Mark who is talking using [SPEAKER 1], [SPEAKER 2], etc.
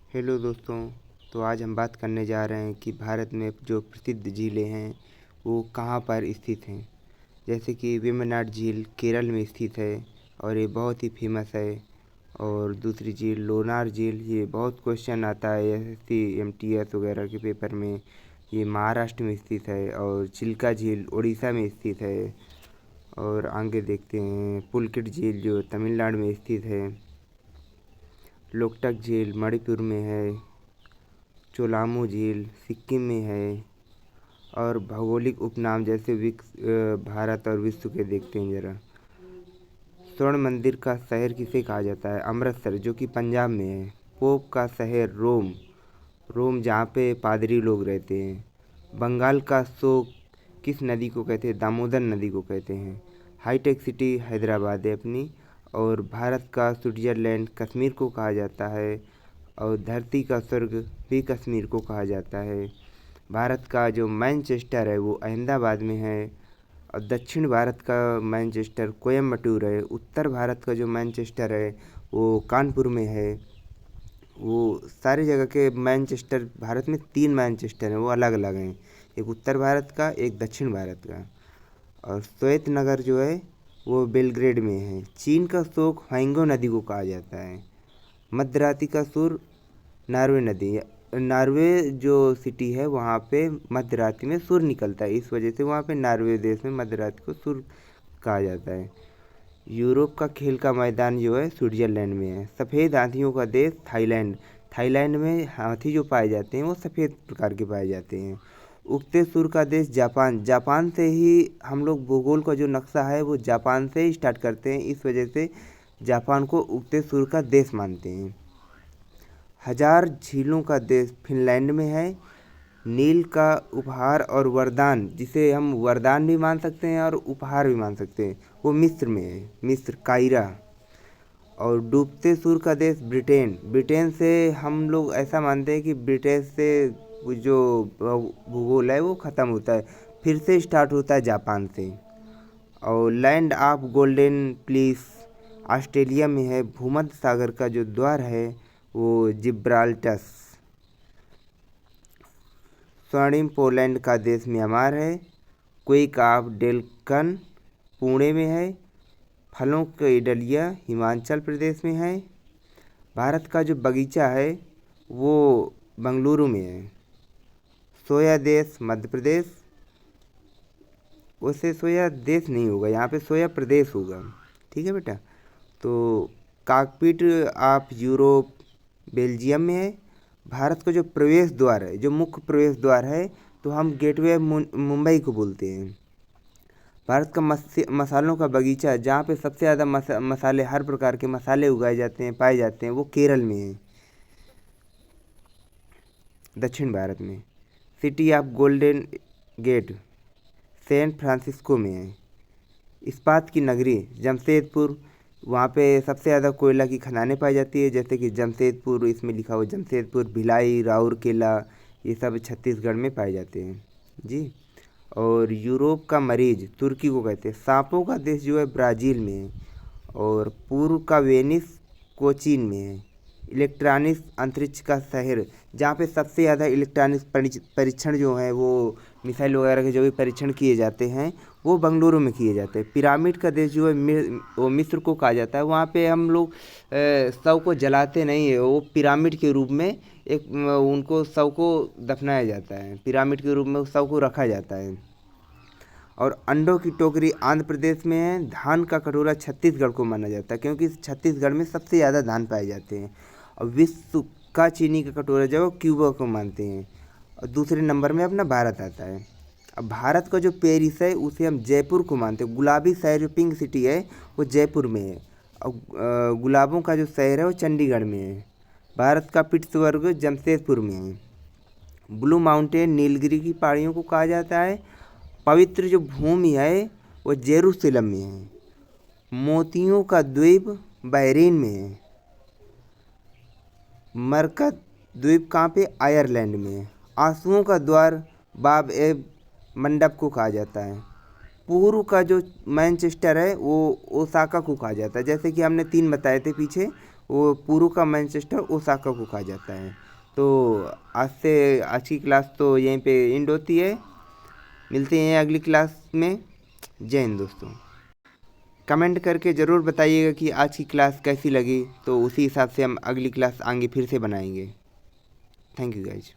[SPEAKER 1] Hello दोस्तों। तो आज हम बात करने जा रहे हैं कि भारत में जो प्रसिद्ध झीलें हैं वो कहाँ पर स्थित हैं। जैसे कि वेम्बनाड झील केरल में स्थित है और ये बहुत ही फेमस है। और दूसरी झील लोनार झील, ये बहुत क्वेश्चन आता है एसएससी एमटीएस वगैरह के पेपर में, ये महाराष्ट्र में स्थित है। और चिल्का झील उड़ीसा में स्थित है। और आगे देखते हैं पुलकित झील जो तमिलनाडु में स्थित है। लोकटक झील मणिपुर में है। चोलामू झील सिक्किम में है। और भौगोलिक उपनाम जैसे भारत और विश्व के देखते हैं ज़रा। स्वर्ण मंदिर का शहर किसे कहा जाता है? अमृतसर, जो कि पंजाब में है। पोप का शहर रोम, रोम जहाँ पे पादरी लोग रहते हैं। बंगाल का शोक किस नदी को कहते हैं? दामोदर नदी को कहते हैं। हाईटेक सिटी हैदराबाद है अपनी। और भारत का स्विट्ज़रलैंड कश्मीर को कहा जाता है। और धरती का स्वर्ग भी कश्मीर को कहा जाता है। भारत का जो मैनचेस्टर है वो अहमदाबाद में है। और दक्षिण भारत का मैनचेस्टर कोयम्बटूर है। उत्तर भारत का जो मैनचेस्टर है वो कानपुर में है। वो सारी जगह के मैनचेस्टर, भारत में 3 मैनचेस्टर हैं, वो अलग अलग हैं। एक उत्तर भारत का, एक दक्षिण भारत का। और श्वेत नगर जो है वो बेलग्रेड में है। चीन का शोक ह्वेंगो नदी को कहा जाता है। मध्यरात्रि का सुर नॉर्वे नदी, नॉर्वे जो सिटी है वहाँ पे मध्यरात्रि में सुर निकलता है, इस वजह से वहाँ पे नॉर्वे देश में मध्यरात्रि को सुर कहा जाता है। यूरोप का खेल का मैदान जो है स्विट्जरलैंड में है। सफ़ेद हाथियों का देश थाईलैंड, थाईलैंड में हाथी जो पाए जाते हैं वो सफ़ेद प्रकार के पाए जाते हैं। उगते सूर्य का देश जापान, जापान से ही हम लोग भूगोल का जो नक्शा है वो जापान से ही स्टार्ट करते हैं, इस वजह से जापान को उगते सूर्य का देश मानते हैं। हजार झीलों का देश फिनलैंड में है। नील का उपहार और वरदान, जिसे हम वरदान भी मान सकते हैं और उपहार भी मान सकते हैं, वो मिस्र में है, मिस्र कायरा। और डूबते सूर्य का देश ब्रिटेन, ब्रिटेन से हम लोग ऐसा मानते हैं कि ब्रिटेन से वो जो भूगोल है वो ख़त्म होता है, फिर से स्टार्ट होता है जापान से। और land of golden please Australia में है। भूमध्य सागर का जो द्वार है वो जिब्राल्टर। स्वर्णिम पोलैंड का देश म्यांमार है। क्वेक ऑफ डेल्कन पुणे में है। फलों की डलिया हिमाचल प्रदेश में है। भारत का जो बगीचा है वो बेंगलुरु में है। सोया देश मध्य प्रदेश, वैसे सोया देश नहीं होगा, यहाँ पे सोया प्रदेश होगा। ठीक है बेटा। तो कॉकपिट ऑफ यूरोप बेल्जियम में है। भारत का जो प्रवेश द्वार है, जो मुख्य प्रवेश द्वार है, तो हम गेटवे ऑफ मुंबई को बोलते हैं। भारत का मसालों का बगीचा, जहाँ पे सबसे ज़्यादा मसाले, हर प्रकार के मसाले उगाए जाते हैं, पाए जाते हैं, वो केरल में है, दक्षिण भारत में। City of Golden Gate San Francisco में है। इस्पात की नगरी जमशेदपुर, वहाँ पे सबसे ज़्यादा कोयला की खदानें पाई जाती है, जैसे कि जमशेदपुर, इसमें लिखा हुआ जमशेदपुर, भिलाई, राउरकेला, ये सब छत्तीसगढ़ में पाए जाते हैं जी। और यूरोप का मरीज तुर्की को कहते हैं। सांपों का देश जो है ब्राज़ील में है। और पूर्व का वेनिस कोचीन में है। इलेक्ट्रॉनिक्स अंतरिक्ष का शहर, जहाँ पे सबसे ज़्यादा इलेक्ट्रॉनिक्स परीक्षण जो है वो मिसाइल वगैरह के जो भी परीक्षण किए जाते हैं वो बेंगलुरु में किए जाते हैं। पिरामिड का देश जो है वो मिस्र को कहा जाता है। वहाँ पे हम लोग शव को जलाते नहीं है, वो पिरामिड के रूप में एक उनको शव को दफनाया जाता है, पिरामिड के रूप में उस शव को रखा जाता है। और अंडों की टोकरी आंध्र प्रदेश में है। धान का कटोरा छत्तीसगढ़ को माना जाता है, क्योंकि छत्तीसगढ़ में सबसे ज़्यादा धान पाए जाते हैं। और विश्व का चीनी का कटोरा जो है क्यूबा को मानते हैं। और दूसरे नंबर में अपना भारत आता है। अब भारत का जो पेरिस है उसे हम जयपुर को मानते हैं। गुलाबी शहर जो पिंक सिटी है वो जयपुर में है। और गुलाबों का जो शहर है वो चंडीगढ़ में है। भारत का पिट्सबर्ग जमशेदपुर में है। ब्लू माउंटेन नीलगिरी की पहाड़ियों को कहा जाता है। पवित्र जो भूमि है वो जेरूसलम में है। मोतियों का द्वीप बहरीन में है। मरकत द्वीप कहाँ पे? आयरलैंड में है। आंसुओं का द्वार बाब ए मंडप को कहा जाता है। पूर्व का जो मैनचेस्टर है वो ओसाका को कहा जाता है। जैसे कि हमने 3 बताए थे पीछे, वो पुरू का मैनचेस्टर ओसाका को कहा जाता है। तो आज की क्लास तो यहीं पे एंड होती है। मिलते हैं अगली क्लास में। जय हिंद दोस्तों। कमेंट करके ज़रूर बताइएगा कि आज की क्लास कैसी लगी, तो उसी हिसाब से हम अगली क्लास आगे फिर से बनाएंगे। Thank you guys.